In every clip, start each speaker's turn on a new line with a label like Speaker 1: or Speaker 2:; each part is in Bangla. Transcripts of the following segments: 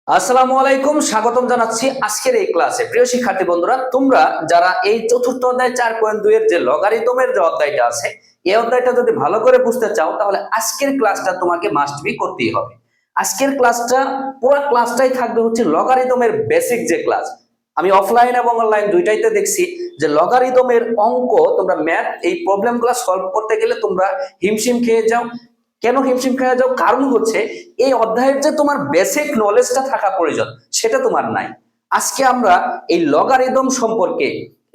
Speaker 1: আসসালামু আলাইকুম, স্বাগতম জানাচ্ছি আজকের এই ক্লাসে। প্রিয় শিক্ষার্থী বন্ধুরা, তোমরা যারা এই চতুর্থ অধ্যায় 4.2 এর যে লগারিদমের যে অধ্যায়টা আছে, এই অধ্যায়টা যদি ভালো করে বুঝতে চাও তাহলে আজকের ক্লাসটা তোমাকে মাস্ট বি করতেই হবে। আজকের ক্লাসটা পুরো ক্লাসটাই থাকবে হচ্ছে লগারিদমের বেসিক যে ক্লাস। আমি অফলাইন এবং অনলাইন দুইটাইতে দেখছি যে লগারিদমের অঙ্ক তোমরা ম্যাথ এই প্রবলেমগুলো সলভ করতে গেলে তোমরা হিমশিম খেয়ে যাও। কেন হিমশিম খেয়ে যাও? কারণ হচ্ছে এই অধ্যায়ের যে তোমার বেসিক নলেজটা থাকা প্রয়োজন সেটা তোমার নাই। আজকে আমরা এই লগারিদম সম্পর্কে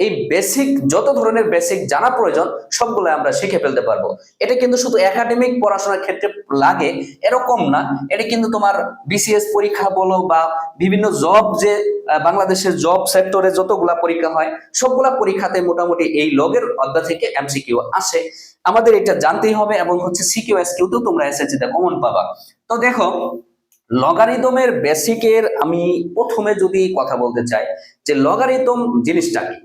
Speaker 1: এই বেসিক যত ধরনের বেসিক জানা প্রয়োজন সবগুলো আমরা শিখে ফেলতে পারবো। এটা কিন্তু শুধু একাডেমিক পড়াশোনার ক্ষেত্রে লাগে এরকম না, এটা কিন্তু তোমার বিসিএস পরীক্ষা বলো বা বিভিন্ন জব যে বাংলাদেশের জব সেক্টরে যতগুলা পরীক্ষা হয় সবগুলা পরীক্ষাতে মোটামুটি এই লগের অধ্যায় থেকে এমসিকিউ আসে। আমাদের এটা জানতেই হবে এবং হচ্ছে সিকিউ এসকিউ তো তোমরা এসএসসি তে কমন পাবা। তো দেখো, লগারিদমের বেসিকের আমি প্রথমে যদি কথা বলতে চাই যে লগারিদম জিনিসটা কি।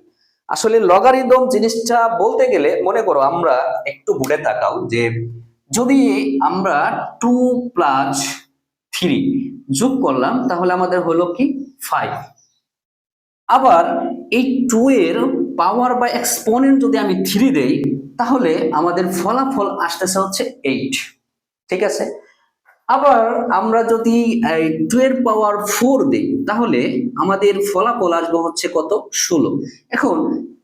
Speaker 1: আসলে লগারিদম জিনিসটা বলতে গেলে মনে করো আমরা একটু ঘুরে তাকাও যে যদি আমরা 2+3 যোগ করলাম তাহলে আমাদের হলো কি 5। আবার এই 2 এর পাওয়ার বা এক্সপোনেন্ট যদি আমি 3 দেই তাহলে আমাদের ফলাফল আসতেছে হচ্ছে 8। ঠিক আছে। আবার আমরা যদি 2 এর পাওয়ার 4 দিই তাহলে আমাদের ফলাফল আসবে হচ্ছে কত? 16। এখন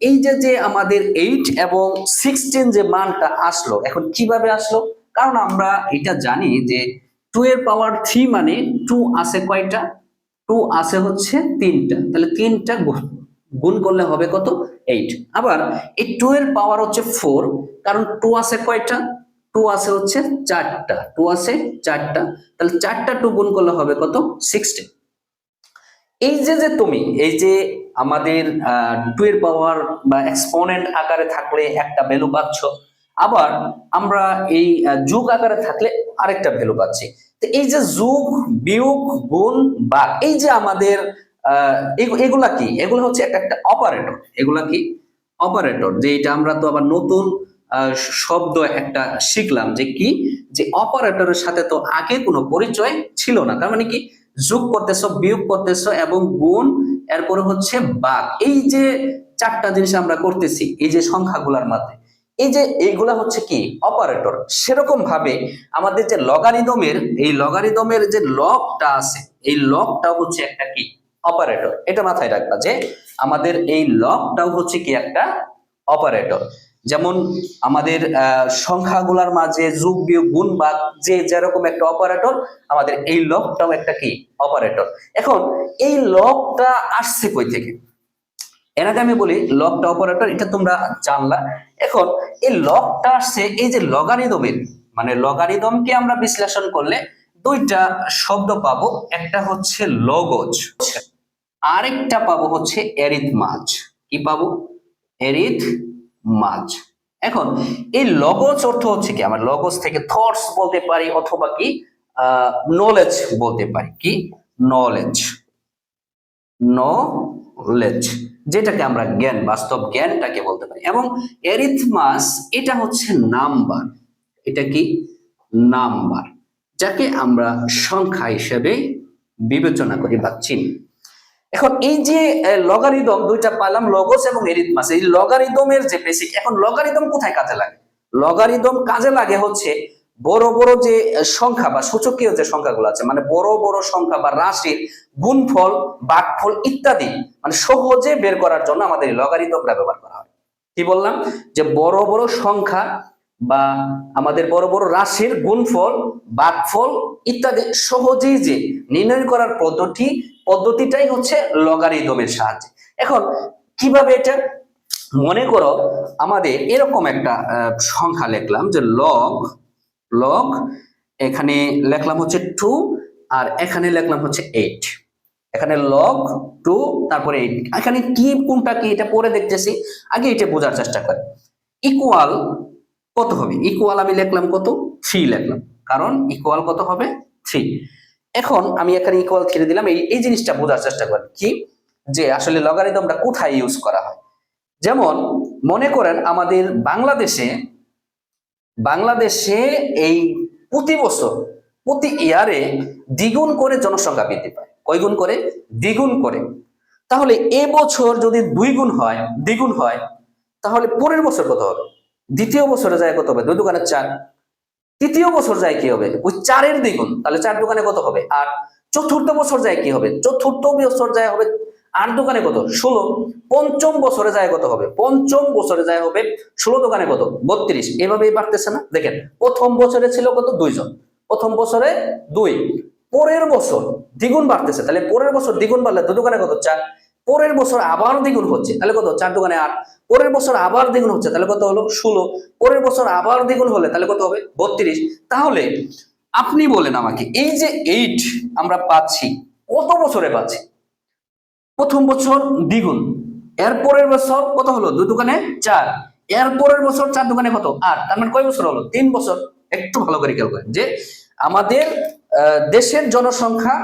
Speaker 1: এই যে যে আমাদের 8 এবং 16 যে মানটা আসলো, এখন কিভাবে আসলো? কারণ আমরা এটা জানি যে 2 এর পাওয়ার 3 মানে 2 আছে কয়টা? 2 আছে হচ্ছে 3টা, তাহলে 3টা গুণ করলে হবে কত? 8। আবার এই 2 এর পাওয়ার হচ্ছে 4, কারণ 2 আছে কয়টা? 2 আছে হচ্ছে 4টা, 2 আছে 4টা, তাহলে 4টা 2 গুণ করলে হবে কত? 16। এই যে যে তুমি এই যে আমাদের 2 এর পাওয়ার বা এক্সপোনেন্ট আকারে থাকলে একটা ভ্যালু পাচ্ছ, আবার আমরা এই যোগ আকারে থাকলে আরেকটা ভ্যালু পাচ্ছি। তো এই যে যোগ, বিয়োগ, গুণ, ভাগ, এই যে আমাদের এগুলা কি? এগুলো হচ্ছে একটা একটা অপারেটর। এগুলা কি? অপারেটর। যে এটা আমরা তো আবার নতুন শব্দ একটা শিখলাম যে কি, যে অপারেটরের সাথে তো আগে কোনো পরিচয় ছিল না। তার মানে কি, যোগ করতেছো, বিয়োগ করতেছো এবং গুণ, এরপরে হচ্ছে ভাগ, এই যে চারটা জিনিস আমরা করতেছি এই যে সংখ্যাগুলোর মধ্যে, এই যে এইগুলা হচ্ছে কি অপারেটর। সেরকম ভাবে আমাদের যে লগারিদমের এই লগারিদমের যে লগটা আছে এই লগটাও হচ্ছে একটা কি অপারেটর। এটা মাথায় রাখবা যে আমাদের এই লগটাও হচ্ছে কি একটা অপারেটর। যেমন আমাদের সংখ্যাগুলোর মাঝে যোগ বিয়োগ গুণ ভাগ যে যেরকম একটা অপারেটর, আমাদের এই লগটাও একটা কি অপারেটর। এখন এই লগটা আসছে কই থেকে? এর আগে আমি বলি লগটা অপারেটর, এটা তোমরা জানলা। এখন এই লগটা আসছে এই যে লগারিদমের, মানে লগারিদমকে আমরা বিশ্লেষণ করলে দুইটা শব্দ পাবো, একটা হচ্ছে লগজ, আরেকটা পাবো হচ্ছে এরিথমাজ। কি পাবো? এরিথমাজ। এখন এই লগজ অর্থ হচ্ছে কি, আমরা লগজ থেকে থটস বলতে পারি অথবা কি নলেজ বলতে পারি। কি? নলেজ। নলেজ যেটাকে আমরা জ্ঞান, বাস্তব জ্ঞানটাকে বলতে পারি। এবং এরিথমাস এটা হচ্ছে নাম্বার। এটা কি? নাম্বার, যাকে আমরা সংখ্যা হিসেবে বিবেচনা করি বা চিনি। এখন এই যে লগারিদম দুইটা পাইলাম, লগস এবং এরিথমাস, এই লগারিদমের যে বেসিক। এখন লগারিদম কোথায় কাজে লাগে? লগারিদম কাজে লাগে হচ্ছে বড় বড় যে সংখ্যা বা সূচকীয় যে সংখ্যাগুলো আছে, মানে বড় বড় সংখ্যা বা রাশির গুণফল, ভাগফল ইত্যাদি মানে সহজে বের করার জন্য আমাদের লগারিদমটা ব্যবহার করা হয়। কি বললাম? যে বড় বড় সংখ্যা বা আমাদের বড় বড় রাশির গুণফল, ভাগফল ইত্যাদি সহজেই যে নির্ণয় করার পদ্ধতিটাই হচ্ছে লগারিদমের সাহায্যে। এখন কিভাবে এটা? মনে করো আমাদের এরকম একটা সংখ্যা লিখলাম যে লগ, লগ এখানে লিখলাম হচ্ছে 2 আর এখানে লিখলাম হচ্ছে 8। এখানে লগ 2 তারপরে 8। এখানে কি কোনটা কি এটা পরে দেখতেছি, আগে এটা বোঝার চেষ্টা করি। ইকুয়াল কত হবে? ইকুয়াল আমি লিখলাম কত? 3 লিখলাম, কারণ ইকুয়াল কত হবে? 3। এখন আমি এখানে ইকুয়াল 3 দিলাম। এই জিনিসটা বোঝার চেষ্টা করি কি, যে আসলে লগারিদমটা কোথায় ইউজ করা হয়। যেমন মনে করেন আমাদের বাংলাদেশে এই প্রতি বছর প্রতি ইয়ারে দ্বিগুণ করে জনসংখ্যা বৃদ্ধি পায়। কয় গুণ করে? দ্বিগুণ করে। তাহলে এবছর যদি দ্বিগুণ হয় তাহলে পরের বছর কত হবে? দ্বিতীয় বছরে যায় কত হবে? 2 দোকানে 4। তৃতীয় বছর যায় কি হবে? ওই 4-এর দ্বিগুণ, তাহলে 4 দোকানে কত হবে? 8। চতুর্থ বছর যায় কি হবে? চতুর্থ বছর যায় হবে 8 দোকানে কত? 16। পঞ্চম বছরে যায় কত হবে? পঞ্চম বছরে যায় হবে 16 দোকানে কত? 32। এভাবেই বাড়তেছে না? দেখেন, প্রথম বছরে ছিল কত? 2 জন, প্রথম বছরে 2। পরের বছর দ্বিগুণ বাড়তেছে, তাহলে পরের বছর দ্বিগুণ বাড়লে 2 দোকানে কত? 4। পরের বছর আবার দ্বিগুণ হচ্ছে, তাহলে কত? 4 দোকানে 8। পরের বছর আবার দ্বিগুণ হচ্ছে, তাহলে কত হলো? 16। পরের বছর আবার দ্বিগুণ হলে তাহলে কত হবে? 32। তাহলে আপনি বলেন আমাকে, এই যে 8 আমরা পাচ্ছি কত বছরে পাচ্ছি? প্রথম বছর দ্বিগুণ, এর পরের বছর কত হলো? 2 দোকানে 4। এর পরের বছর 4 দোকানে কত? 8। তার মানে কয় বছর হলো? 3 বছর। একটু ভালো করে খেয়াল করেন যে আমাদের দেশের জনসংখ্যা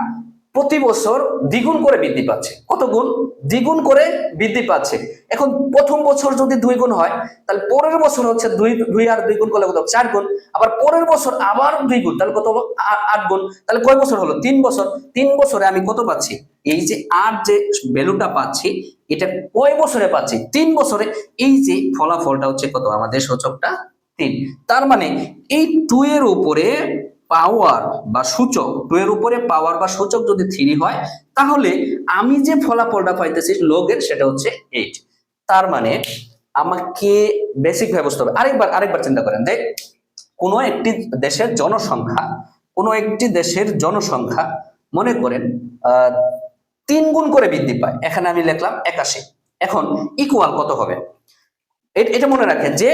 Speaker 1: প্রতি বছর দ্বিগুণ করে বৃদ্ধি পাচ্ছে। কত গুণ? দ্বিগুণ করে বৃদ্ধি পাচ্ছে। এখন প্রথম বছর যদি 2 গুণ হয়, তাহলে পরের বছর হচ্ছে 2 আর 2 গুণ করলে কত? 4 গুণ। আবার পরের বছর আবার 2 গুণ, তাহলে কত হলো? 8 গুণ। তাহলে কয় বছর হলো? 3 বছর। 3 বছরে আমি কত পাচ্ছি? এই যে 8 যে ভ্যালুটা পাচ্ছি, এটা কয় বছরে পাচ্ছি? 3 বছরে। এই যে ফলাফলটা হচ্ছে কত? আমাদের সূচকটা 3। তার মানে এই 2 এর উপরে পাওয়ার বা সূচক, 2 এর উপরে পাওয়ার বা সূচক যদি 3 হয়, তাহলে আমি যে ফলাফলটা পাইতেছি লগের, সেটা হচ্ছে 8। তার মানে আমাকে বেসিক ব্যবস্থা হবে। আরেকবার চিন্তা করেন যে কোনো একটি দেশের জনসংখ্যা মনে করেন 3 গুণ করে বৃদ্ধি পায়। এখানে আমি লিখলাম 81। এখন ইকুয়াল কত হবে? এটা মনে রাখেন যে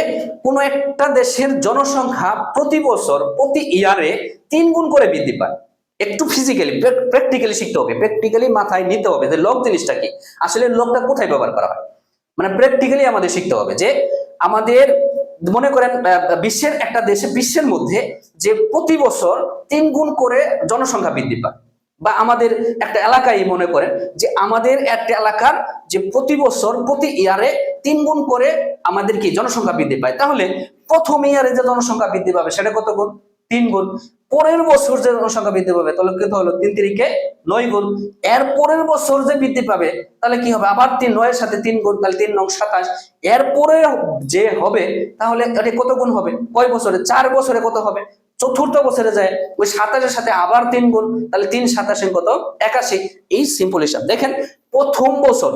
Speaker 1: কোন একটা দেশের জনসংখ্যা প্রতি বছর, প্রতি ইয়ারে 3 গুণ করে বৃদ্ধি পায়। একটু ফিজিক্যালি প্র্যাকটিক্যালি শিখতে হবে, প্র্যাকটিক্যালি মাথায় নিতে হবে যে লগ জিনিসটা কি, আসলে লগটা কোথায় ব্যবহার করা হয়। মানে প্র্যাকটিক্যালি আমাদের শিখতে হবে যে আমাদের মনে করেন বিশ্বের মধ্যে যে প্রতি বছর 3 গুণ করে জনসংখ্যা বৃদ্ধি পায়, বা আমাদের একটা এলাকায় মনে করেন যে আমাদের একটা এলাকার যে প্রতি বছর, প্রতি ইয়ারে 3 গুণ করে আমাদের কি জনসংখ্যা বৃদ্ধি পায়, তাহলে প্রথম ইয়ারে যে জনসংখ্যা বৃদ্ধি পাবে সেটা কত গুণ? 3 গুণ। পরের বছর যে জনসংখ্যা বৃদ্ধি পাবে তাহলে কত হলো? 3 3 9 গুণ। এর পরের বছর যে বৃদ্ধি পাবে তাহলে কি হবে? আবার 9 এর সাথে 3 গুণ, তাহলে 3 9 27। এর পরে যে হবে তাহলে এটা কত গুণ হবে? কয় বছরে? 4 বছরে কত হবে? চতুর্থ বছরে যায় ওই 27-এর সাথে আবার 3 গুণ, তাহলে 3 27 কত? 81। এই সিম্পল হিসাব। দেখেন, প্রথম বছর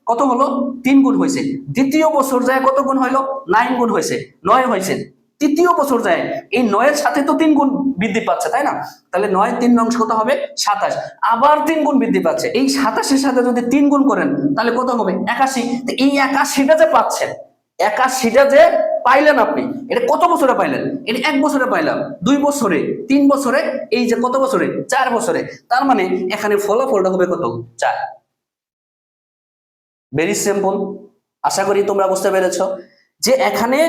Speaker 1: কত হলো? 3 গুণ হয়েছে। দ্বিতীয় বছর যায় কত গুণ হইলো? 9 গুণ হয়েছে, 9 হয়েছে। তৃতীয় বছর যায় এই 9 এর সাথে তো 3 গুণ বৃদ্ধি পাচ্ছে, তাই না? তাহলে 9 3 নং কত হবে? 27। আবার 3 গুণ বৃদ্ধি পাচ্ছে। এই 27-এর সাথে যদি 3 গুণ করেন তাহলে কত হবে? 81। তো এই 81টা যে পাচ্ছেন, 81টা যে পাইলেন আপনি, এটা কত বছরে পাইলেন? এটা 1 বছরে পাইলাম, 2 বছরে, 3 বছরে, এই যে কত বছরে? 4 বছরে। তার মানে এখানে ফলাফলটা হবে কত? 4। Very simple. আশা করি তোমরা বুঝতে পেরেছো যে এখানে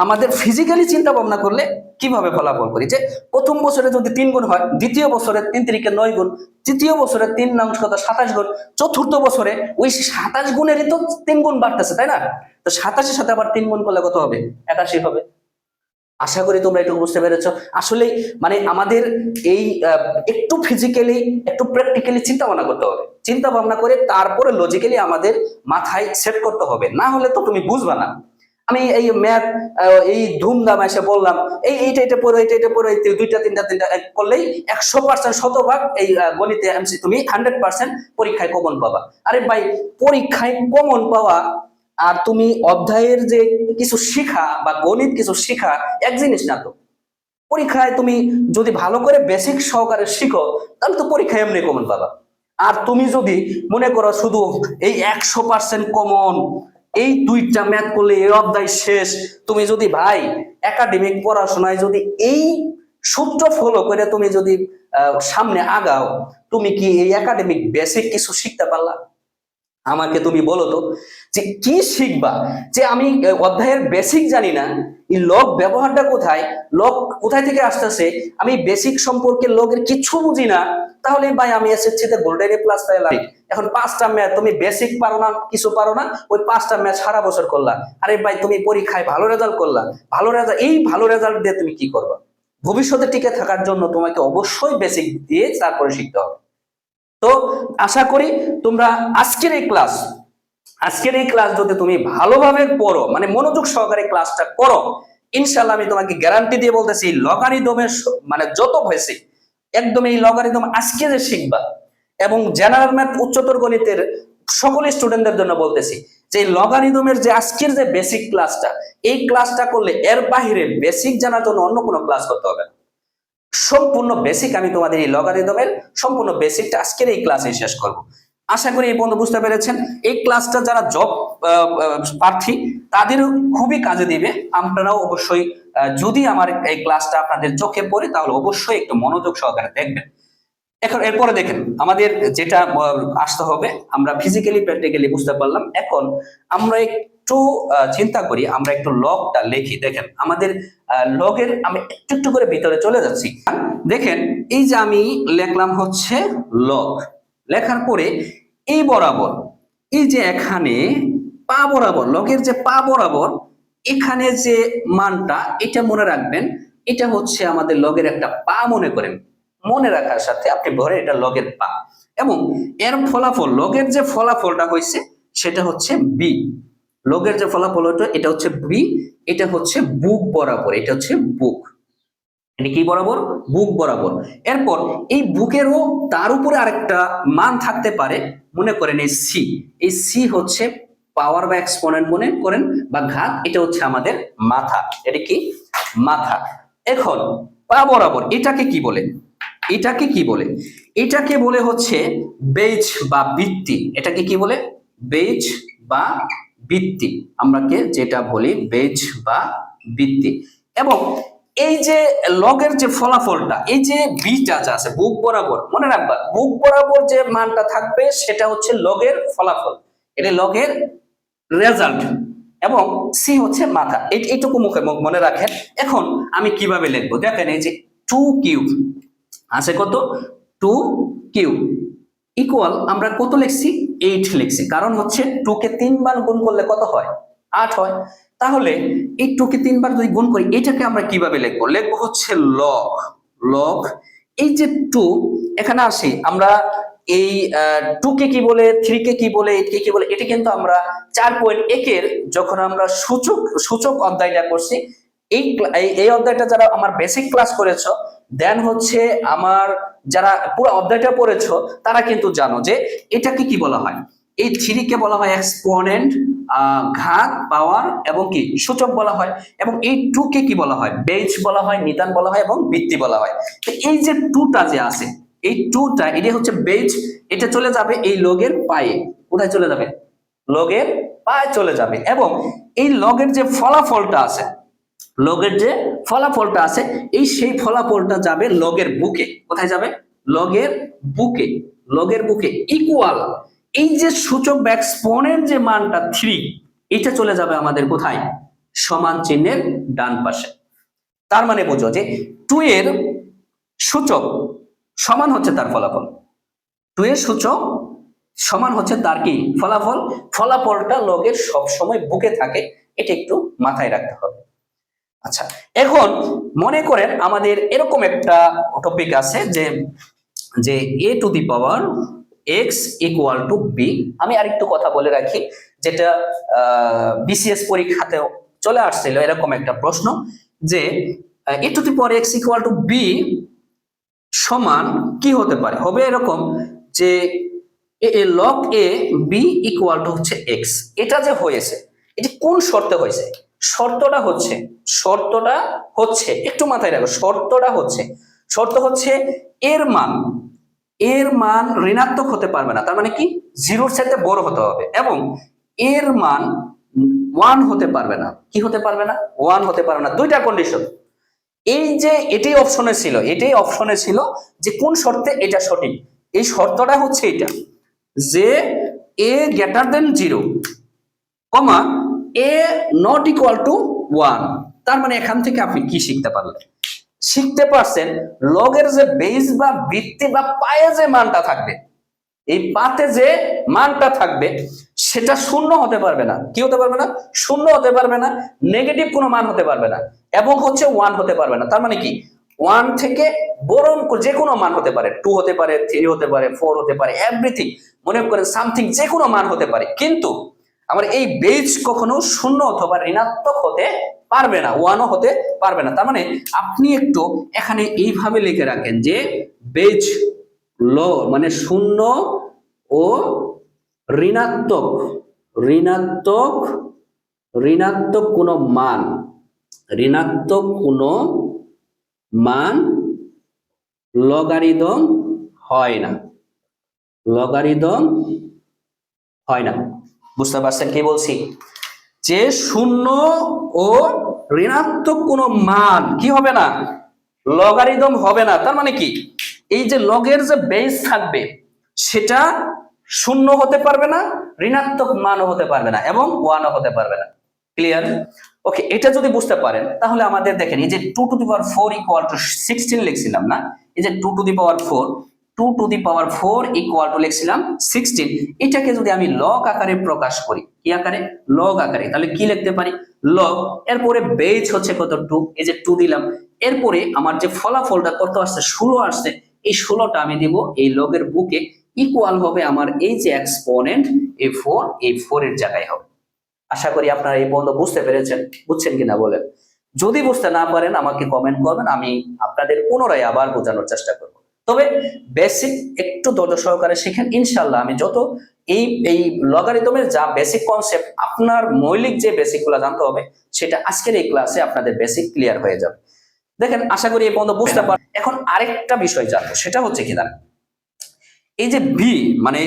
Speaker 1: আমাদের ফিজিক্যালি চিন্তা ভাবনা করলে কিভাবে ফলাফল করি, যে প্রথম বছরে যদি 3 গুণ হয়, দ্বিতীয় বছরে 3 3 9 গুণ, তৃতীয় বছরে 3 9 27 গুণ, চতুর্থ বছরে ওই 27 গুণেরই তো 3 গুণ বাড়তেছে, তাই না? তো 27-এর সাথে আবার 3 গুণ করলে কত হবে? 81 হবে। আশা করি তোমরা এটুকু বুঝতে পেরেছো। আসলে মানে আমাদের এই একটু ফিজিক্যালি, একটু প্র্যাকটিক্যালি চিন্তা ভাবনা করতে হবে। চিন্তা ভাবনা করে তারপরে লজিক্যালি আমাদের মাথায় সেট করতে হবে, না হলে তো তুমি বুঝবা না। আমি এই ম্যাথ এই ধুমধাম এসে বললাম এইটা পড়ো, এটা পড়ো, দুইটা তিনটা করলেই 100% শতভাগ এই গণিতে এমসি তুমি 100% পরীক্ষায় কমন পাবা। আরে ভাই, পরীক্ষায় কমন পাওয়া আর তুমি অধ্যায়ের যে কিছু শিখা বা গণিত কিছু শিখা এক জিনিস না তো। পরীক্ষায় তুমি যদি ভালো করে বেসিক সহকারে শিখো তাহলে তো পরীক্ষায় এমনি কমন পাবা। আর তুমি যদি মনে করো শুধু এই 100% কমন, এই 2টা ম্যাথ করলে এই অধ্যায় শেষ, তুমি যদি ভাই একাডেমিক পড়াশোনায় যদি এই সূত্র ফলো করে তুমি যদি সামনে আগাও, তুমি কি এই একাডেমিক বেসিক কিছু শিখতে পারলা? আমাকে তুমি বলো তো, যে কি শিখবা? যে আমি অধ্যায়ের বেসিক জানি না, এই লগ ব্যবহারটা কোথায়, লগ কোথায় থেকে আসতেছে, আমি বেসিক সম্পর্কে লগের কিছু বুঝি না, তাহলে ভাই আমি এসএসসি তে গোল্ডেন এ প্লাস পাইলাম। এখন 5টা ম্যাথ তুমি বেসিক পারো না, কিছু পারো না, ওই 5টা ম্যাথ সারা বছর করলা। আরে ভাই, তুমি পরীক্ষায় ভালো রেজাল্ট করলা, ভালো রেজাল্ট দিয়ে তুমি কি করবা? ভবিষ্যতে টিকে থাকার জন্য তোমাকে অবশ্যই বেসিক দিয়ে তারপরে শিখতে হবে। তো আশা করি তোমরা আজকের এই ক্লাস যদি তুমি ভালোভাবে পড়ো, মানে মনোযোগ সহকারে ক্লাসটা করো, ইনশাআল্লাহ আমি তোমাকে গ্যারান্টি দিয়ে বলতেছি লগারিদমের মানে যত বেসিক, একদম এই লগারিদম আজকে যে শিখবা, এবং জেনারেল ম্যাথ উচ্চতর গণিতের সকল স্টুডেন্টদের জন্য বলতেছি যে লগারিদমের যে আজকের যে বেসিক ক্লাসটা, এই ক্লাসটা করলে এর বাহিরে বেসিক জানার জন্য অন্য কোনো ক্লাস করতে হবে না। সম্পূর্ণ বেসিক আমি তোমাদের এই লগারিদমের সম্পূর্ণ বেসিকটা আজকের এই ক্লাসে শেষ করব। আশা করি এই বন্ধু বুঝতে পেরেছেন। এই ক্লাসটা যারা জব প্রার্থী তাদেরও খুবই কাজে দিবে। আপনারাও অবশ্যই যদি আমার এই ক্লাসটা আপনাদের চোখে পড়ে তাহলে অবশ্যই একটু মনোযোগ সহকারে দেখবেন। এখন এরপরে দেখেন আমাদের যেটা আসতে হবে, আমরা ফিজিক্যালি প্র্যাকটিক্যালি বুঝতে পারলাম। এখন আমরা একটু চিন্তা করি, আমরা একটু লগটা লিখি। দেখেন আমাদের লগের আমি একটু একটু করে ভিতরে চলে যাচ্ছি। দেখেন এই যে আমি লিখলাম হচ্ছে লগ, লেখার পরে এই বরাবর, এই যে এখানে পা বরাবর, লগের যে পা বরাবর এখানে যে মানটা, এটা মনে রাখবেন, এটা হচ্ছে আমাদের লগের একটা পা মনে করেন। মনে রাখার সাথে আপনি ভরে এটা লগের পা, এবং এর ফলাফল, লগের যে ফলাফলটা হয়েছে সেটা হচ্ছে বি। লগের যে ফলাফল এটা হচ্ছে বি, এটা হচ্ছে বুক বরাবর, এটা হচ্ছে বুক, এটা কি বরাবর? বুক বরাবর। এরপর এই বুকেরও তার উপরে আরেকটা মান থাকতে পারে, মনে করেন এই সি। এই সি হচ্ছে পাওয়ার বা এক্সপোনেন্ট মনে করেন, বা ঘাত, এটা হচ্ছে আমাদের মাথা। এটা কি? মাথা। এখন পা বরাবর এটাকে কি বলে? এটাকে কি বলে? এটাকে বলে হচ্ছে বেজ বা বৃত্তি। এটাকে কি বলে? বেজ বা বৃত্তি। আমরাকে যেটা বলি বেজ বা বৃত্তি। এবং এই যে লগের যে ফলাফলটা, এই যে বিটা যা আছে বুক বরাবর, মনে রাখবা বুক বরাবর যে মানটা থাকবে সেটা হচ্ছে লগের ফলাফল, এটা লগের রেজাল্ট, এবং সি হচ্ছে মাথা। এইটুকু মুখে মনে রাখেন। এখন আমি কিভাবে লিখবো দেখেন, এই যে 2 কিউব আছে, কত? 2 কিউব ইকুয়াল আমরা কত লিখছি? 8 লিখছি, কারণ হচ্ছে 2 কে 3 বার গুণ করলে কত হয়? 8 হয়। তাহলে এই 2 কে 3 বার যদি গুণ করি, এটাকে আমরা কিভাবে লিখবো? লিখবো হচ্ছে লগ। লগ এই যে 2 এখানে আসি, আমরা এই 2 কে কি বলে, 3 কে কি বলে, 8 কে কি বলে, এটা কিন্তু আমরা 4.1 এর যখন আমরা সূচক অধ্যায়টা করছি, এই অধ্যায়টা যারা আমার বেসিক ক্লাস করেছো, দেন হচ্ছে আমার যারা পুরো অধ্যায়টা পড়েছো, তারা কিন্তু জানো যে এটাকে কি বলা হয়। এই 3 কে বলা হয় এক্সপোনেন্ট, ঘাত, পাওয়ার এবং কি সূচক বলা হয়। এবং এই 2 কে কি বলা হয়? বেজ বলা হয়, নিদান বলা হয় এবং বৃত্তি বলা হয়। তো এই যে 2টা যে আছে, এই 2টা এটা হচ্ছে বেজ, এটা চলে যাবে এই লগের পায়ে। কোথায় চলে যাবে? লগের পায়ে চলে যাবে। এবং এই লগের যে ফলাফলটা আছে, লগের যে ফলাফলটা আছে, এই সেই ফলাফলটা যাবে লগের বুকে। কোথায় যাবে? লগের বুকে। লগের বুকে ইকুয়াল এই যে সূচক বা এক্সপোনেন্ট যে মানটা 3, এটা চলে যাবে আমাদের কোথায়? সমান চিহ্নের ডান পাশে। তার মানে বোঝো যে 2 এর সূচক সমান হচ্ছে তার ফলাফল। 2 এর সূচক সমান হচ্ছে তার কি? ফলাফল। ফলাফলটা লগের সবসময় বুকে থাকে, এটা একটু মাথায় রাখতে হবে। আচ্ছা, এখন মনে করেন আমাদের এরকম একটা টপিক আছে যে a two the power x equal to b। আমি আরেকটু কথা বলে রাখি, যেটা বিসিএস পরীক্ষাতেও চলে আসছিল এরকম একটা প্রশ্ন, যে a two the power x equal to b সমান কি হতে পারে? হবে এরকম যে log a b equal to হচ্ছে x। এটা যে হয়েছে, এটি কোন শর্তে হয়েছে? শর্তটা হচ্ছে একটু মাথায় রাখো, শর্ত হচ্ছে এর মান ঋণাত্মক হতে পারবে না। তার মানে কি? 0-র চাইতে বড় হতে হবে, এবং এর মান 1 হতে পারবে না। কি হতে পারবে না? 1 হতে পারবে না। দুইটা কন্ডিশন। এই যে এটাই অপশনে ছিল যে কোন শর্তে এটা সঠিক। এই শর্তটা হচ্ছে এটা, যে a greater than 0, comma a not equal to 1। তার মানে এখান থেকে আপনি কি শিখতে পারছেন? লগের যে বেজ বা বৃত্তি বা পায়ে যে মানটা থাকবে, এই পাতে যে মানটা থাকবে সেটা শূন্য হতে পারবে না। কি হতে পারবে না? শূন্য হতে পারবে না, নেগেটিভ কোনো মান হতে পারবে না, এবং হচ্ছে 1 হতে পারবে না। তার মানে কি? 1 থেকে বরং যে কোনো মান হতে পারে, 2 হতে পারে, 3 হতে পারে, 4 হতে পারে, এভরিথিং, মনে করেন সামথিং, যে কোনো মান হতে পারে, কিন্তু আমার এই বেজ কখনো শূন্য অথবা ঋণাত্মক হতে পারবে না, 1ও হতে পারবে না। তার মানে আপনি একটু এখানে এইভাবে লিখে রাখেন যে বেজ মানে শূন্য ও ঋণাত্মক ঋণাত্মক ঋণাত্মক কোনো মান ঋণাত্মক কোনো মান লগারিদম হয় না, লগারিদম হয় না। বুঝতে পারছেন কি বলছি? যে শূন্য ও ঋণাত্মক কোনো মান কি হবে না, লগারিদম হবে না। তার মানে কি, এই যে লগের যে বেস থাকবে সেটা শূন্য হতে পারবে না, ঋণাত্মক মানও হতে পারবে না, এবং 1ও হতে পারবে না। ক্লিয়ার? ওকে, এটা যদি বুঝতে পারেন তাহলে আমাদের দেখেন এই যে 2 to the power 4 equal to 16 লিখছিলাম না, এই যে 2 to the power 4 equal to লিখছিলাম 16, এটাকে যদি আমি লগ আকারে প্রকাশ করি, কি আকারে? লগ আকারে, তাহলে কি লিখতে পারি? লগ, এরপরে বেজ হচ্ছে কত? 2, এই যে 2 দিলাম, এরপরে আমার যে ফলাফলটা কত আসছে? 16 আসছে, এই 16টা আমি দিব এই লগের বুকে, ইকুয়াল হবে আমার এই যে এক্সপোনেন্ট a4, এই 4 এর জায়গায় হবে। আশা করি আপনারা এই পর্যন্ত বুঝতে পেরেছেন, বুঝছেন কিনা বলেন? যদি বুঝতে না পারেন আমাকে কমেন্ট করবেন, আমি আপনাদের পুনরায় আবার বোঝানোর চেষ্টা করব। তবে বেসিক একটু ধৈর্য সহকারে শিখেন, ইনশাআল্লাহ আমি যত এই লগারিদমের যা বেসিক কনসেপ্ট, আপনার মৌলিক যে বেসিক গুলো জানতে হবে, সেটা আজকের এই ক্লাসে আপনাদের বেসিক ক্লিয়ার হয়ে যাবে। দেখেন, আশা করি এই পর্যন্ত বুঝতে পারেন। এখন আরেকটা বিষয় জানবো, সেটা হচ্ছে কি জানেন, এই যে বি মানে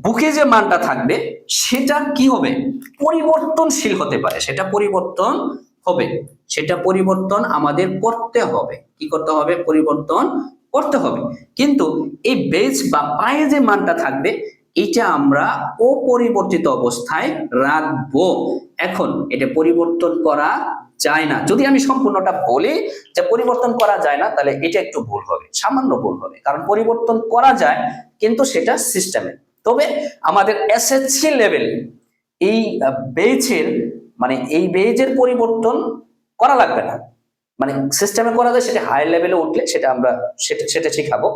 Speaker 1: বুকে যে মানটা থাকবে সেটা কি হবে? পরিবর্তনশীল হতে পারে, সেটা পরিবর্তন হবে, সেটা পরিবর্তন আমাদের করতে হবে। কি করতে হবে? পরিবর্তন করতে হবে। কিন্তু এই বেজ বা পায়ে যে মানটা থাকবে এটা আমরা অপরিবর্তিত অবস্থায় রাখবো। এখন এটা পরিবর্তন করা যায় না। যদি আমি সম্পূর্ণটা বলি যে পরিবর্তন করা যায় না, তাহলে এটা একটু ভুল হবে, সামান্য ভুল হবে, কারণ পরিবর্তন করা যায় কিন্তু সেটা সিস্টেমে। তবে আমাদের এসএসসি লেভেল এই বেজের মানে এই বেজের পরিবর্তন করা লাগবে না, মানে সিস্টেমে করা যায়, সেটা হাই লেভেলে উঠলে সেটা আমরা সেটা শিখাবো।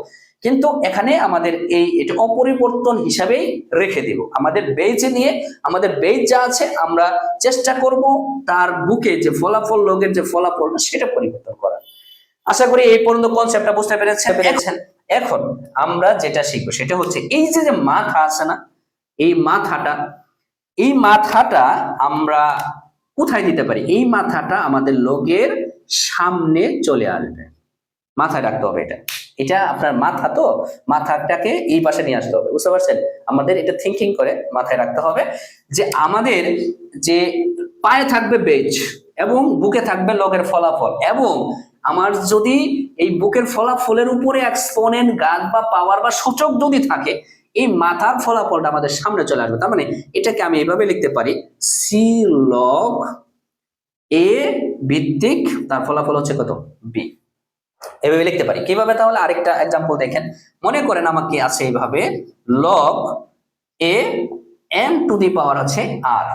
Speaker 1: কিন্তু এখানে আমাদের এটা অপরিবর্তন হিসাবেই রেখে দিব। আমাদের বেজে নিয়ে আমাদের বেজ যা আছে আমরা চেষ্টা করব তার বুকে যে ফলাফল, লগের যে ফলাফলটা সেটা পরিবর্তন করা। আশা করি এই পর্যন্ত কনসেপ্টটা বুঝতে পেরেছেন। এখন আমরা যেটা শিখবো সেটা হচ্ছে এই যে মাথা আছে না, এই মাথাটা আমরা কোথায় দিতে পারি? এই মাথাটা আমাদের লগের সামনে চলে আসবে, মাথায় রাখতে হবে। এটা আপনার মাথা, তো মাথাটাকে এই পাশে নিয়ে আসতে হবে। বুঝতে পারছেন? আমাদের এটা থিঙ্কিং করে মাথায় রাখতে হবে যে আমাদের যে পায়ে থাকবে বেজ এবং বুকে থাকবে লগের ফলাফল, এবং আমার যদি এই বুকের ফলাফলের উপরে এক্সপোনেন্ট, গান বা পাওয়ার বা সূচক যদি থাকে, এই মাথার ফলাফলটা আমাদের সামনে চলে আসবে। তার মানে এটাকে আমি এভাবে লিখতে পারি, সি লগ এ ভিত্তিক তার ফলাফল হচ্ছে কত? বি। এভাবে লিখতে পারি। কিভাবে? তাহলে আরেকটা এক্সাম্পল দেখেন। মনে করেন আমাকে আছে এইভাবে, log a n to the power আছে আর,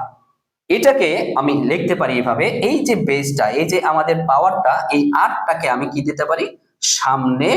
Speaker 1: এটাকে আমি লিখতে পারি এইভাবে, এই যে বেসটা, এই যে আমাদের পাওয়ারটা, এই আরটাকে আমি কি দিতে পারি? সামনে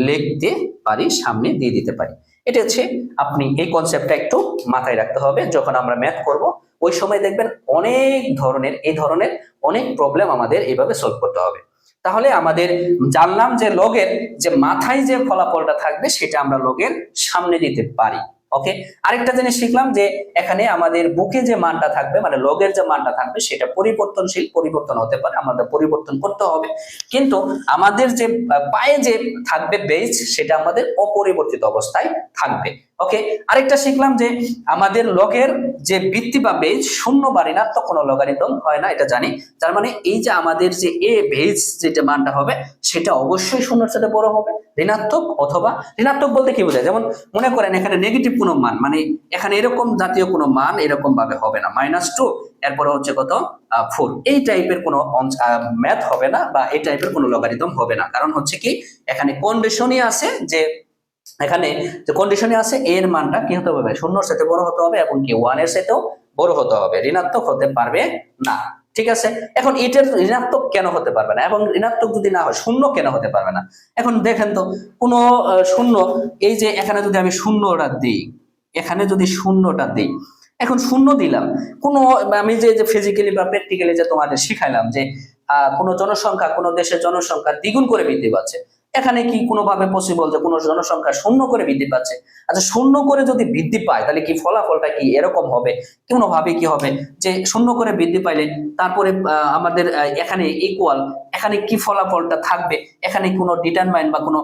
Speaker 1: লিখতে পারি, সামনে দিয়ে দিতে পারি। এটা হচ্ছে, আপনি এই কনসেপ্টটা একটু মাথায় রাখতে হবে। যখন আমরা ম্যাথ করব ওই সময় দেখবেন অনেক ধরনের এই ধরনের অনেক প্রবলেম আমাদের এইভাবে সলভ করতে হবে। তাহলে আমাদের জানলাম যে লগের যে মাথায় যে ফলাফলটা থাকবে সেটা আমরা লগের সামনে দিতে পারি। ওকে, আরেকটা জিনিস শিখলাম যে এখানে আমাদের বুকে যে মানটা থাকবে মানে লগের যে মানটা থাকবে সেটা পরিবর্তনশীল, পরিবর্তন হতে পারে, আমাদের পরিবর্তন করতে হবে। কিন্তু আমাদের যে পায়ে যে থাকবে বেজ সেটা আমাদের অপরিবর্তিত অবস্থায় থাকবে। ওকে, আরেকটা শিখলাম যে আমাদের লগের যে ভিত্তি বা বেজ শূন্য বা ঋণাত্মক কোনো লগারিদম হয় না, এটা জানি। তার মানে এই যে আমাদের যে এ বেজ যেটা মানটা হবে সেটা অবশ্যই শূন্যের সাথে বড় হবে, ঋণাত্মক অথবা ঋণাত্মক বলতে কি বোঝায়? যেমন মনে করেন এখানে নেগেটিভ কোনো মান, মানে এখানে এরকম জাতীয় কোনো মান এরকম ভাবে হবে না, -2 এরপরে হচ্ছে কত? 4, এই টাইপের কোনো ম্যাথ হবে না বা এই টাইপের কোনো লগারিদম হবে না। কারণ হচ্ছে কি, এখানে কন্ডিশনই আছে যে এখানে যে কন্ডিশনে আছে এর মানটা কি হতে হবে? শূন্যর সাথে বড় হতে হবে এবং কি 1 এর সাথেও বড় হতে হবে, ঋণাত্মক হতে পারবে না। ঠিক আছে, এখন এটার ঋণাত্মক কেন হতে পারবে না, এবং ঋণাত্মক যদি না হয় শূন্য কেন হতে পারবে না? এখন দেখেন তো, কোনো শূন্য, এই যে এখানে যদি আমি শূন্যটা দিই, এখানে যদি শূন্যটা দিই, এখন শূন্য দিলাম, কোনো আমি যে ফিজিক্যালি বা প্র্যাকটিক্যালি যে তোমাদের শিখাইলাম যে কোনো জনসংখ্যা, কোনো দেশের জনসংখ্যা দ্বিগুণ করে বৃদ্ধি পাচ্ছে, এখানে কি কোনোভাবে পসিবল যে কোনো জনসংখ্যা শূন্য করে বৃদ্ধি পাচ্ছে? আচ্ছা, শূন্য করে যদি বৃদ্ধি পায় তাহলে কি ফলাফলটা কি এরকম হবে? কোনোভাবে কি হবে যে শূন্য করে বৃদ্ধি পাইলে তারপরে আমাদের এখানে ইকুয়াল, এখানে কি ফলাফলটা থাকবে? এখানে কোনো ডিটারমাইন বা কোনো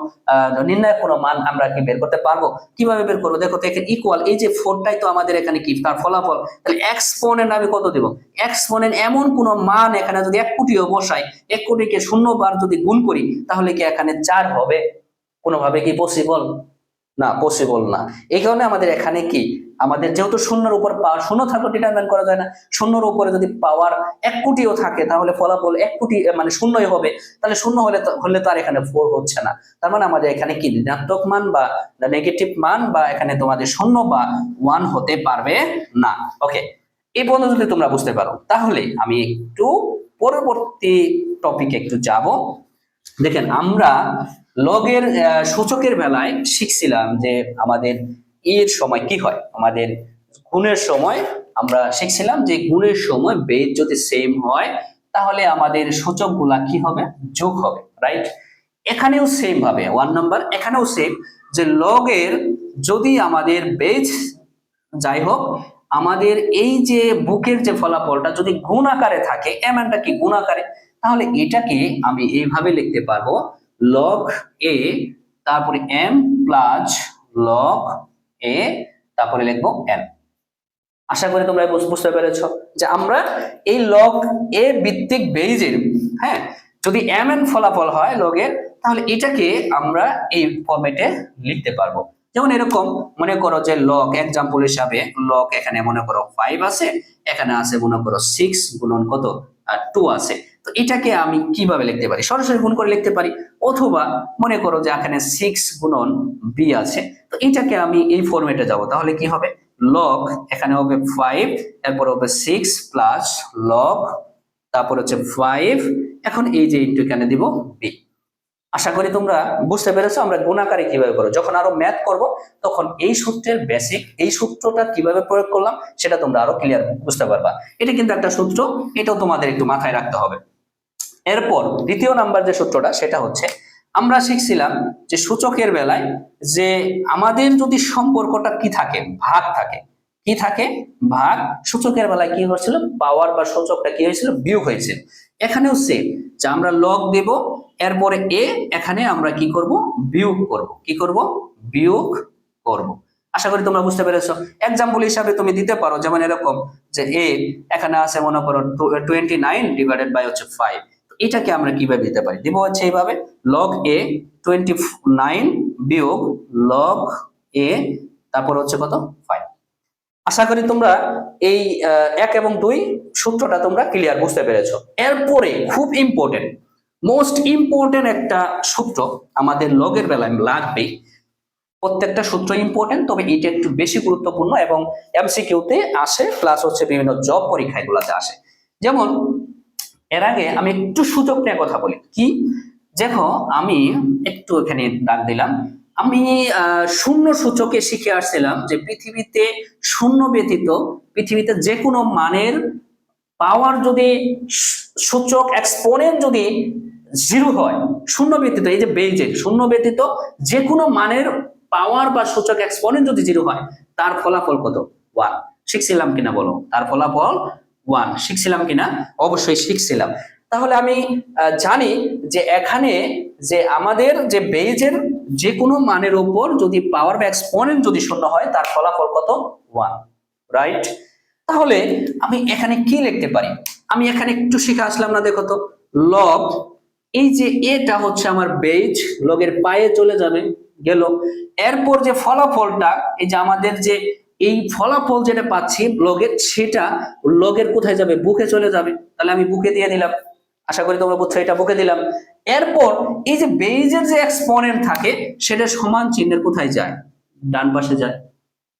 Speaker 1: নির্ণায়ক কোনো মান আমরা কি বের করতে পারবো? কিভাবে বের করবো? দেখো তো, এখানে ইকুয়াল, এই যে 4টাই তো আমাদের এখানে কি তার ফলাফল, তাহলে এক্সপোনেন্ট আমি কত দেব? এক্সপোনেন্ট এমন কোন মান এখানে যদি 1 কোটিও বসাই, 1 কোটিকে 0 বার যদি গুণ করি, তাহলে কি এখানে 4 হবে? কোনোভাবে কি পসিবল? না, পসিবল না। এই কারণে আমাদের এখানে কি, আমাদের যেহেতু শূন্যের উপর পাওয়ার শূন্য থাকলে ডিটারমাইন করা যায় না, শূন্যর উপরে যদি পাওয়ার 1 কোটিও থাকে তাহলে ফলাফল 1 কোটি মানে শূন্যই হবে, তাহলে শূন্য হলে তো আর এখানে 4 হচ্ছে না। তার মানে আমাদের এখানে কি ঋণাত্মক মান বা নেগেটিভ মান বা এখানে তোমাদের শূন্য বা 1 হতে পারবে না। ওকে, এই পর্যন্ত যদি তোমরা বুঝতে পারো, তাহলে আমি একটু পরবর্তী টপিকে একটু যাব। দেখেন, আমরা লগের সূচকের বেলায় শিখছিলাম যে আমাদের এর সময় কি হয়, আমাদের গুণের সময় আমরা শিখছিলাম যে গুণের সময় বেজ যদি সেম হয় তাহলে আমাদের সূচকগুলা কি হবে? যোগ হবে, রাইট? এখানেও সেম ভাবে 1 নাম্বার, এখানেও সেম, যে লগের যদি আমাদের বেজ, যাই হোক, আমাদের এই যে বুকের যে ফলাফলটা যদি গুণ আকারে থাকে, এমনটা কি গুণ আকারে, তাহলে এটাকে আমি এইভাবে লিখতে পারবো, লগ এ, তারপরে এম প্লাস লগ এ, তারপরে লিখবো এন। আশা করি তোমরা বুঝতে পেরেছো যে আমরা এই লগ এ ভিত্তিক বেইজের, হ্যাঁ, যদি এম এন ফলাফল হয় লগের, তাহলে এটাকে আমরা এই ফরম্যাটে লিখতে পারবো। যেমন এরকম মনে করো যে লগ, এক্সাম্পল হিসাবে লগ এখানে মনে করো 5 আছে, এখানে আছে মনে করো 6 গুণন কত 2 আছে, তো এটাকে আমি কিভাবে লিখতে পারি? সরাসরি গুণ করে লিখতে পারি, অথবা মনে করো যে এখানে 6 গুণন বি আছে, তো এটাকে আমি এই ফরম্যাটে যাব, তাহলে কি হবে? লগ এখানে হবে 5, এরপর হবে 6 প্লাস লগ, তারপর হচ্ছে 5, এখন এই যে ইনটু এখানে দিব বি। আশা করি তোমরা বুঝতে পেরেছো আমরা গুণাকারে কিভাবে করব। যখন আরো ম্যাথ করব তখন এই সূত্রের বেসিক, এই সূত্রটা কিভাবে প্রয়োগ করলাম সেটা তোমরা আরো ক্লিয়ার বুঝতে পারবা। এটা কিন্তু একটা সূত্র, এটাও তোমাদের একটু মাথায় রাখতে হবে। এরপর দ্বিতীয় নাম্বার যে সূত্রটা, সেটা হচ্ছে আমরা শিখছিলাম যে সূচকের বেলায় যে আমাদের যদি সম্পর্কটা কি থাকে, ভাগ থাকে, কি থাকে? ভাগ। সূচকের বেলায় কি হয়েছিল? পাওয়ার বা সূচকটা কি হয়েছিল? বিয়োগ হয়েছিল। এখানেও সেম, যে আমরা লগ দেব, এরপরে এ, এখানে আমরা কি করব? বিয়োগ করব। কি করব? বিয়োগ করব। আশা করি তোমরা বুঝতে পেরেছো। এক্সাম্পল হিসাবে তুমি দিতে পারো, যেমন এরকম যে এ এখানে আছে মনে করো 29 ডিভাইডেড বাই হচ্ছে 5, এটাকে আমরা কিভাবে দিতে পারি? দিব হচ্ছে এইভাবে, লগ এ 29 বিয়োগ লগ এ, তারপর হচ্ছে কত? 5। আশা করি তোমরা এই 1 এবং 2 সূত্রটা তোমরা ক্লিয়ার বুঝতে পেরেছো। এরপরে খুব ইম্পর্টেন্ট, মোস্ট ইম্পর্টেন্ট একটা সূত্র আমাদের লগের বেলায় লাগবে। প্রত্যেকটা সূত্র ইম্পর্টেন্ট, তবে এটা একটু বেশি গুরুত্বপূর্ণ এবং এমসিকিউতে আসে, প্লাস হচ্ছে বিভিন্ন জব পরীক্ষাগুলোতে আসে। যেমন এর আগে আমি একটু সূচক নিয়ে কথা বলি। কি? দেখো, আমি একটু এখানে দাগ দিলাম, আমি শূন্য সূচকে শিখে আসছিলাম যে পৃথিবীতে শূন্য ব্যতীত পৃথিবীতে যে কোনো মানের পাওয়ার যদি সূচক এক্সপোনেন্ট যদি 0 হয়, শূন্য ব্যতীত, এই যে বেজে শূন্য ব্যতীত যে কোনো মানের পাওয়ার বা সূচক এক্সপোনেন্ট যদি 0 হয়, তার ফলাফল কত? 1। শিখছিলাম কিনা বলো? তার ফলাফল 1। শিখছিলাম কিনা? অবশ্যই শিখছিলাম। তাহলে আমি জানি যে এখানে যে আমাদের যে বেজের যে কোনো মানের উপর যদি পাওয়ার বা এক্সপোনেন্ট যদি 0 হয়, তার ফলাফল কত? 1, রাইট? তাহলে আমি এখানে কি লিখতে পারি? আমি এখানে একটু শিখে আসলাম না, দেখো তো, লগ, এই যে এটা হচ্ছে আমার বেজ, লগের পায়ে চলে যাবে, গেল। এরপর যে ফলাফলটা, এই যে আমাদের যে এই ফলাফল যেটা পাচ্ছি লগের, সেটা লগের কোথায় যাবে? বুকে চলে যাবে। তাহলে আমি বুকে দিয়ে দিলাম। আশা করি তোমরা বুঝছো, এটা বুকে দিলাম। এরপর এই যে বেজের যে এক্সপোনেন্ট থাকে, সেটা সমান চিহ্নের কোথায় যায়? ডান পাশে যায়,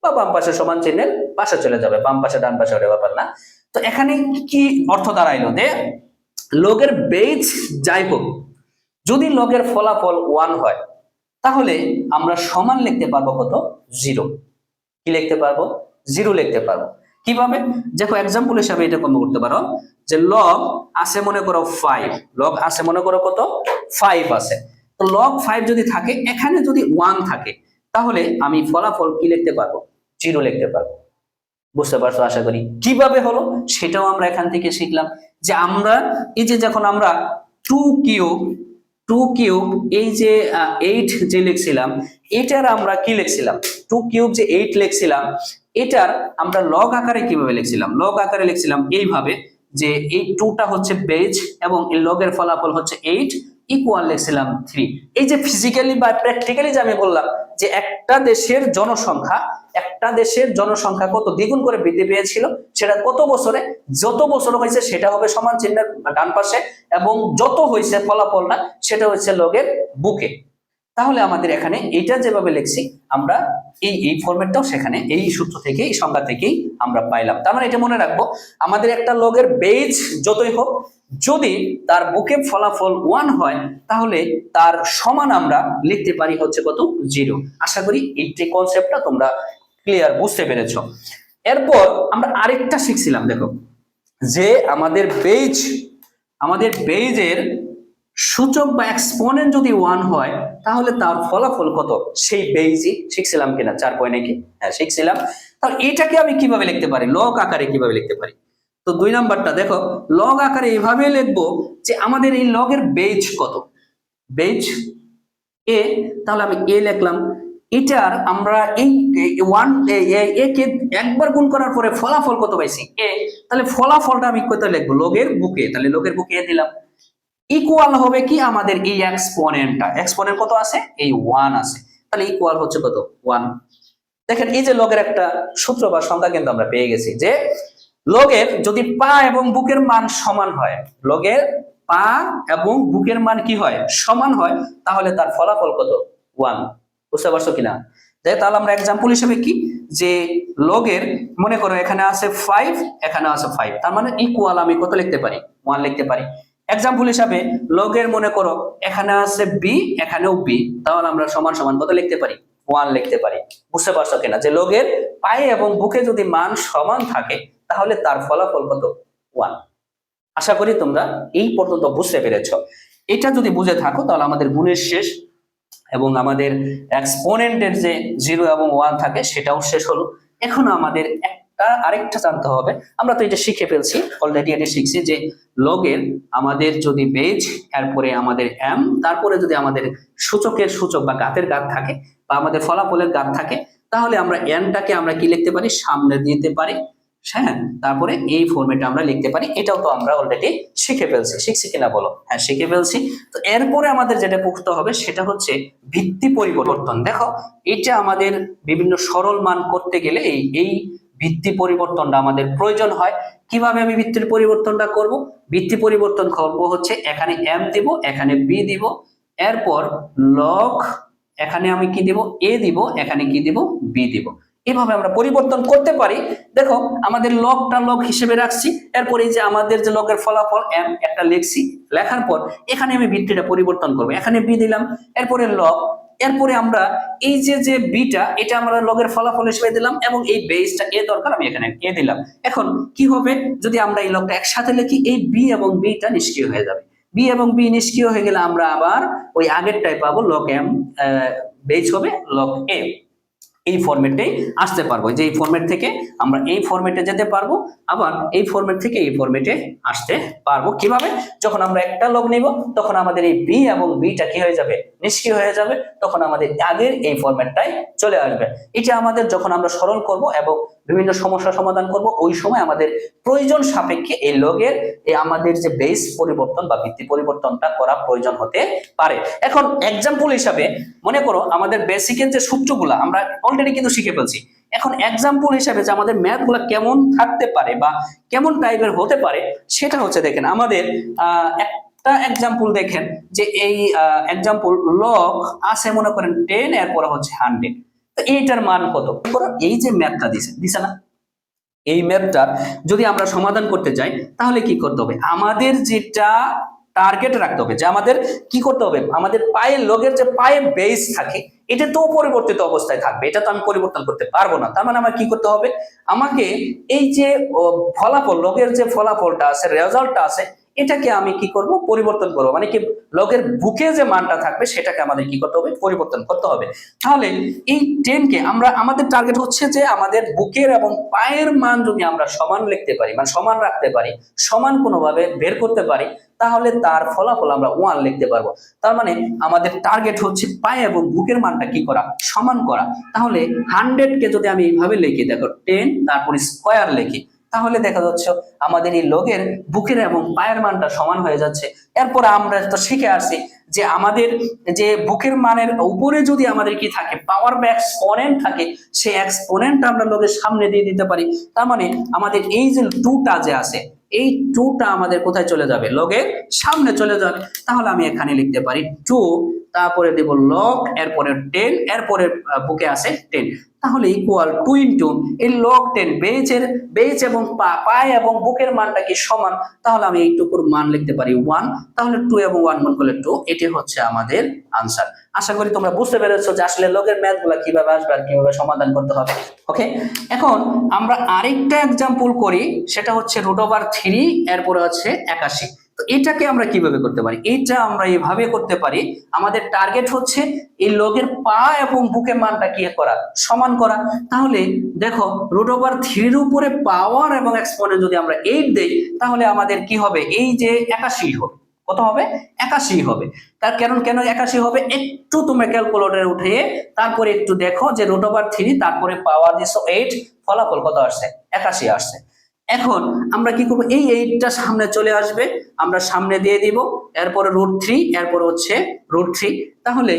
Speaker 1: বা বাম পাশে সমান চিহ্নের পাশে চলে যাবে। বাম পাশে ডান পাশে ওটা ব্যাপার না। তো এখানে কি অর্থ দাঁড়াইলো যে লগের বেজ যাই হোক, যদি লগের ফলাফল 1 হয় তাহলে আমরা সমান লিখতে পারবো কত? 0। কি লিখতে পারবো? 0 লিখতে পারবো। কিভাবে? দেখো এক্সাম্পল হিসাবে এটা কম করতে পারো যে লগ আছে মনে করো 5, লগ আছে মনে করো কত? 5 আছে। তো লগ 5 যদি থাকে, এখানে যদি 1 থাকে, তাহলে আমি ফলাফল কি লিখতে পারবো? 0 লিখতে পারবো। বুঝতে পারছো আশা করি। কিভাবে হলো সেটাও আমরা এখান থেকে শিখলাম, যে আমরা এই যে যখন আমরা 2 কিউব এই যে 8 যে লিখছিলাম, এটার আমরা কি লিখছিলাম? 2 কিউব যে 8 লিখছিলাম, এটার আমরা লগ আকারে কিভাবে লিখছিলাম? লগ আকারে লিখছিলাম এইভাবে যে এই 2টা হচ্ছে বেজ এবং এই লগের ফলাফল হচ্ছে 8 ইকুয়াল লিখছিলাম 3। এই যে ফিজিক্যালি বা প্র্যাকটিক্যালি যে আমি বললাম যে একটা দেশের জনসংখ্যা কত দ্বিগুণ করে বৃদ্ধি পেয়েছিল, সেটা কত বছরে? যত বছর হয়েছে সেটা হবে সমান চিহ্নের ডান পাশে, এবং যত হয়েছে ফলাফলটা সেটা হচ্ছে লগের বুকে। তাহলে আমাদের এখানে এটা যেভাবে লিখছি আমরা এই ফরম্যাটটাও সেখানে এই সূত্র থেকে, এই সংখ্যা থেকেই আমরা পাইলাম। তার মানে এটা মনে রাখবো, আমাদের একটা লগের বেজ যতই হোক, যদি তার বুকে ফলাফল 1 হয় তাহলে তার সমান আমরা লিখতে পারি হচ্ছে কত? 0। আশা করি এই কনসেপ্টটা তোমরা ক্লিয়ার বুঝতে পেরেছো। এরপর আমরা আরেকটা শিখছিলাম, দেখো যে আমাদের বেজের সূচক বা এক্সপোনেন্ট যদি 1 হয় তাহলে তার ফলাফল কত? সেই বেজই শিখছিলাম কিনা 4 পয়েন্টে কি? হ্যাঁ শিখছিলাম। তাহলে এটাকে আমি কিভাবে লিখতে পারি? লগ আকারে কিভাবে লিখতে পারি? তো 2 নাম্বারটা দেখো, লগ আকারে এইভাবে লিখবো যে আমাদের এই লগের বেজ কত? বেজ এ, তাহলে আমি এ লিখলাম। এটার আমরা এই 1 এ কে একবার গুণ করার পরে ফলাফল কত পাইছি? এ। তাহলে ফলাফলটা আমি কত লিখবো? লগের বুকে। তাহলে লগের বুকে এ দিলাম। ইকুয়াল হবে কি আমাদের এই এক্সপোনেন্টটা? এক্সপোনেন্ট কত আছে? এই 1 আছে। তাহলে ইকুয়াল হচ্ছে কত? 1। দেখেন এই যে লগের একটা সূত্র বা সংখ্যা কিন্তু আমরা পেয়ে গেছি, যে লগের যদি পা এবং বুকের মান সমান হয়, লগের পা এবং বুকের মান কি হয়? সমান হয়, তাহলে তার ফলাফল কত? 1। বুঝতে পারছো কিনা? তাহলে আমরা এক্সাম্পল হিসেবে কি, যে লগের মনে করো এখানে আছে 5, এখানে আছে 5, তার মানে ইকুয়াল আমি কত লিখতে পারি? 1 লিখতে পারি। এক্সাম্পল হিসাবে লগের মনে করো এখানে আছে বি, এখানেও বি, তাহলে আমরা সমান সমান কত লিখতে পারি? 1 লিখতে পারি। বুঝতে পারছো কিনা? যে লগের পায়ে এবং বুকে যদি মান সমান থাকে তাহলে তার ফলাফল কত? 1। আশা করি তোমরা এই পর্যন্ত বুঝতে পেরেছো। এটা যদি বুঝে থাকো তাহলে আমাদের গুণের শেষ, এবং আমাদের এক্সপোনেন্টের যে 0 এবং 1 থাকে সেটাও শেষ হলো। এখন আমাদের আরেকটা জানতে হবে, আমরা তো এটা শিখে ফেলছি অলরেডি, এটা শিখছি যে লগের আমাদের যদি বেজ, এরপরে আমাদের এম, তারপরে যদি আমাদের সূচক বা ঘাতের ঘাত থাকে বা আমাদের ফলাফলের ঘাত থাকে, তাহলে আমরা এনটাকে আমরা কি লিখতে পারি? সামনে দিতে পারি। হ্যাঁ, তারপরে এই ফরম্যাটে আমরা লিখতে পারি। এটাও তো আমরা অলরেডি শিখে ফেলছি। শিখছি কিনা বলো? হ্যাঁ শিখে ফেলছি। তো এরপরে আমাদের যেটা পড়তে হবে সেটা হচ্ছে ভিত্তি পরিবর্তন। দেখো এটা আমাদের বিভিন্ন সরল মান করতে গেলে এই ভিত্তি পরিবর্তনটা আমাদের প্রয়োজন হয়। কিভাবে আমি ভিত্তির পরিবর্তনটা করব? ভিত্তি পরিবর্তন করব হচ্ছে এখানে এম দিব, এখানে বি দিব, এরপর লগ এখানে আমি কি দিব? এ দিব, এখানে কি দিব? বি দিব। এভাবে আমরা পরিবর্তন করতে পারি। দেখো আমাদের লগটা লগ হিসেবে রাখছি, এরপর এই যে আমাদের যে লগের ফলাফল এম একটা লিখছি, লেখার পর এখানে আমি ভিত্তিটা পরিবর্তন করব, এখানে বি দিলাম, এরপরে লগ, এরপরে আমরা এই যে বিটা এটা আমরা লগের ফলাফল হিসেবে দিলাম, এবং এই বেসটা এ দরকার, আমি এখানে এ দিলাম। এখন কি হবে যদি আমরা এই লগটা একসাথে লিখি? এই বি এবং বিটা নিষ্ক্রিয় হয়ে যাবে। বি এবং বি নিষ্ক্রিয় হয়ে গেলে আমরা আবার ওই আগেরটাই পাবো, লগ এম বেস হবে লগ এ। এই ফরম্যাটে আসতে পারবো, যে এই ফরম্যাট থেকে আমরা এই ফরম্যাটে যেতে পারবো, আবার এই ফরম্যাট থেকে এই ফরম্যাটে আসতে পারবো। কিভাবে? যখন আমরা একটা লগ নিব তখন আমাদের এই বি এবং বিটা কি হয়ে যাবে? নিষ্ক্রিয় হয়ে যাবে, তখন আমাদের আগের এই ফরম্যাটটাই চলে আসবে। এটা আমাদের যখন আমরা সরল করব এবং বিভিন্ন সমস্যা সমাধান করব, ওই সময় আমাদের প্রয়োজন সাপেক্ষে এই লগের এই আমাদের যে বেস পরিবর্তন বা ভিত্তি পরিবর্তনটা করা প্রয়োজন হতে পারে। এখন এক্সাম্পল হিসাবে মনে করো আমাদের বেসিকের যে সূত্রগুলো আমরা অলরেডি কিন্তু শিখে ফেলছি। এখন এক্সাম্পল হিসাবে যে আমাদের ম্যাথগুলো কেমন থাকতে পারে বা কেমন টাইপের হতে পারে সেটা হচ্ছে, দেখেন আমাদের একটা এক্সাম্পল দেখেন, যে এই এক্সাম্পল লগ আছে মনে করেন 10, এরপর হচ্ছে 100। তো এইটার মান কত? এই যে ম্যাথটা দিছে না, এই ম্যাপটার যদি আমরা সমাধান করতে চাই তাহলে কি করতে হবে, আমাদের যেটা টার্গেট রাখতে হবে, যে আমাদের কি করতে হবে, আমাদের পায়ের লগের যে পায়ের বেস থাকে এটা তো পরিবর্তিত অবস্থায় থাকবে, এটা তো আমি পরিবর্তন করতে পারবো না। তার মানে আমার কি করতে হবে, আমাকে এই যে ফলাফল, লগের যে ফলাফলটা আছে, রেজাল্টটা আছে, এটাকে আমি কি করব, পরিবর্তন করব, মানে কি লগের বুকে যে মানটা থাকবে সেটাকে আমাদের কি করতে হবে, পরিবর্তন করতে হবে। তাহলে এই 10 কে আমরা, আমাদের টার্গেট হচ্ছে যে আমাদের বুকের এবং পায়ের মান যদি আমরা সমান লিখতে পারি, মানে সমান রাখতে পারি, সমান কোনোভাবে বের করতে পারি, তাহলে তার ফলাফল আমরা 1 লিখতে পারবো। তার মানে আমাদের টার্গেট হচ্ছে পায়ে এবং বুকের মানটা কি করা, সমান করা। তাহলে 100 কে যদি আমি এইভাবে লিখি, দেখো 10 তারপর স্কয়ার লিখি, তাহলে দেখা যাচ্ছে আমাদের এই লগের বুকের এবং পায়ের মানটা সমান হয়ে যাচ্ছে। এরপর আমরা তো শিখে আসছি যে আমাদের যে বুকের মানের উপরে যদি আমাদের কি থাকে, পাওয়ার বা এক্সপোনেন্ট থাকে, সেই এক্সপোনেন্ট আমরা লগের সামনে দিয়ে দিতে পারি। তার মানে আমাদের এই যে 2টা যে আছে, এই 2টা আমাদের কোথায় চলে যাবে, লগের সামনে চলে যাবে। তাহলে আমি এখানে লিখতে পারি 2, তারপরে দেব লগ, এরপরে 10, এরপরে বুকে আছে 10, তাহলে ইকুয়াল 2 ইন্টু এই লগ 10, বেজ এবং পায়ে এবং বুকের মানটা কি সমান, তাহলে আমি এইটুকুর মান লিখতে পারি 1। তাহলে 2 এবং 1 গুণ করলে 2, এটি হচ্ছে আমাদের আনসার। আশা করি তোমরা বুঝতে পেরেছো যে আসলে লগের ম্যাথ গুলা কিভাবে আসবে আর কিভাবে সমাধান করতে হবে। ওকে, এখন আমরা আরেকটা এক্সাম্পল করি, সেটা হচ্ছে √3, এরপরে হচ্ছে 81। তো এটাকে আমরা কিভাবে করতে পারি, এইটা আমরা এইভাবে করতে পারি, আমাদের টার্গেট হচ্ছে এই লগের পা এবং বুকের মানটা কি করা, সমান করা। তাহলে দেখো √3 উপরে পাওয়ার এবং এক্সপোনেন্ট যদি আমরা 8 দেই, তাহলে আমাদের কি হবে, এই যে 81 হবে, কত হবে, 81 হবে। তার কারণ কেন 81 হবে, একটু তুমি ক্যালকুলেটরে উঠিয়ে তারপরে একটু দেখো যে √3 তারপরে পাওয়ার দিছো 8, ফলাফল কত আসছে, 81 আসছে। এখন আমরা কি করব, এই 8টা সামনে চলে আসবে, আমরা সামনে দিয়ে দিব, এরপরে √3, এরপর হচ্ছে √3। তাহলে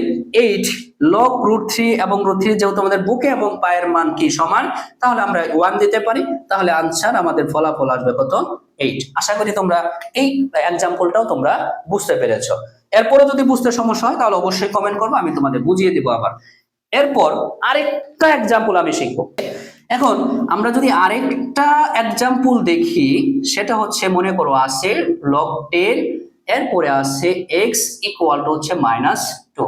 Speaker 1: 8 লগ √3 এবং √3 যেহেতু আমাদের বুকে এবং পায়ের মান কি সমান, তাহলে আমরা 1 দিতে পারি। তাহলে আনসার আমাদের ফলাফল আসবে কত, 8। আশা করি তোমরা এই এক্সাম্পলটাও তোমরা বুঝতে পেরেছো। এরপরে যদি বুঝতে সমস্যা হয় তাহলে অবশ্যই কমেন্ট করবো, আমি তোমাদের বুঝিয়ে দিব আবার। এরপর আরেকটা এক্সাম্পল আমি শিখবো। এখন আমরা যদি আরেকটা এক্সাম্পল দেখি, সেটা হচ্ছে মনে করো আছে লগ 10, এরপরে আছে x ইকুয়াল টু হচ্ছে -2। তো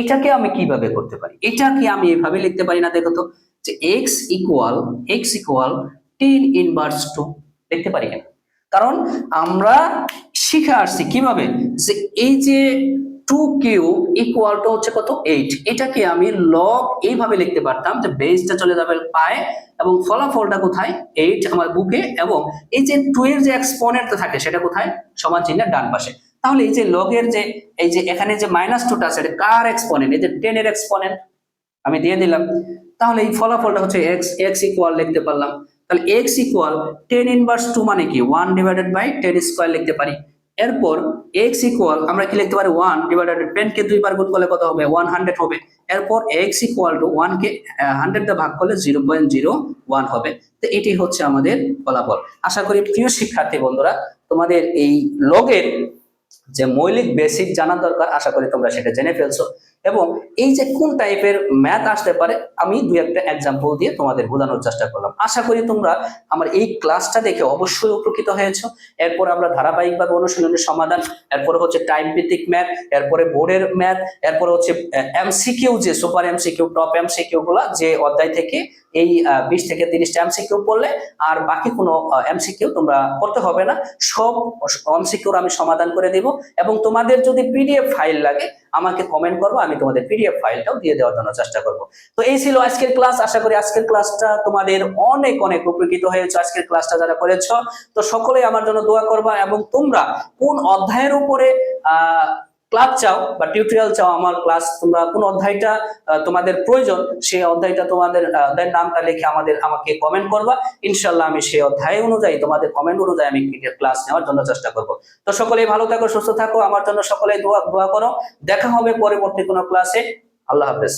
Speaker 1: এটাকে আমি কিভাবে করতে পারি, এটা কি আমি এভাবে লিখতে পারি না, দেখো তো, যে x ইকুয়াল 10 ইনভার্স 2 লিখতে পারি কেন, কারণ আমরা শিখে আসছি কিভাবে, যে এই যে 2 কিউব ইকুয়াল টু হচ্ছে কত, 8। এটাকে আমি লগ এইভাবে লিখতে পারতাম, যে বেসটা চলে যাবে পায়ে এবং ফলাফলটা কোথায়, 8 আমার বুকে, এবং এই যে 2 এর যে এক্সপোনেন্ট থাকে সেটা কোথায়, সমান চিহ্নের ডান পাশে। তাহলে এই যে লগের যে এই যে এখানে যে -2টা আছে, এটা কার এক্সপোনেন্ট, এই যে 10 এর এক্সপোনেন্ট আমি দিয়ে দিলাম। তাহলে এই ফলাফলটা হচ্ছে x ইকুয়াল লিখতে পারলাম। তাহলে x ইকুয়াল 10 ইনভার্স 2 মানে কি 1/10 স্কয়ার লিখতে পারি। এরপর x ইকুয়াল আমরা কি লিখতে পারি, 1/10 কে 2 বার গুণ করলে কত হবে, 100 হবে। এরপর x ইকুয়াল টু 1 কে 100 দিয়ে ভাগ করলে 0.01 হবে। তো এটি হচ্ছে আমাদের ফলাফল। আশা করি প্রিয় শিক্ষার্থী বন্ধুরা, তোমাদের এই লগের যে মৌলিক বেসিক জানা দরকার, আশা করি তোমরা সেটা জেনে ফেলছো। এবং এই যে কোন টাইপের ম্যাথ আসতে পারে, আমি দুই একটা এক্সাম্পল দিয়ে তোমাদের বোঝানোর চেষ্টা করলাম। আশা করি তোমরা আমার এই ক্লাসটা দেখে অবশ্যই উপকৃত হয়েছো। এরপর আমরা ধারাবাহিকভাবে অনুশীলনের সমাধান, এরপরে হচ্ছে টাইম ভিত্তিক ম্যাথ, এরপরে বোর্ডের ম্যাথ, এরপরে হচ্ছে এমসিকিউ, যে সুপার এমসিকিউ, টপ এমসিকিউ গুলা, যে অধ্যায় থেকে এই 20 থেকে 30টা এমসিকিউ পড়লে আর বাকি কোনো এমসিকিউ তোমরা করতে হবে না, সব এমসিকিউর আমি সমাধান করে দেব। এবং তোমাদের যদি পিডিএফ ফাইল লাগে আমাকে কমেন্ট করবো, আমি তোমাদের পিডিএফ ফাইলটাও দিয়ে দেওয়ার জন্য চেষ্টা করব। তো এই ছিল আজকের ক্লাস। আশা করি আজকের ক্লাসটা তোমাদের অনেক অনেক উপকৃত হয়েছে। আজকের ক্লাসটা যারা করেছো, তো সকলেই আমার জন্য দোয়া করবা। এবং তোমরা কোন অধ্যায়ের উপরে ক্লাস চাও বা টিউটোরিয়াল চাও, আমার ক্লাস তোমরা কোন অধ্যায়টা তোমাদের প্রয়োজন, সেই অধ্যায়টা তোমাদের নামটা লিখে আমাকে কমেন্ট করবা। ইনশাআল্লাহ আমি সেই অধ্যায় অনুযায়ী, তোমাদের কমেন্ট অনুযায়ী আমি ক্লাস নেওয়ার জন্য চেষ্টা করব। তো সকলেই ভালো থাকো, সুস্থ থাকো, আমার জন্য সকলেই দোয়া করো। দেখা হবে পরবর্তী কোনো ক্লাসে। আল্লাহ হাফেজ।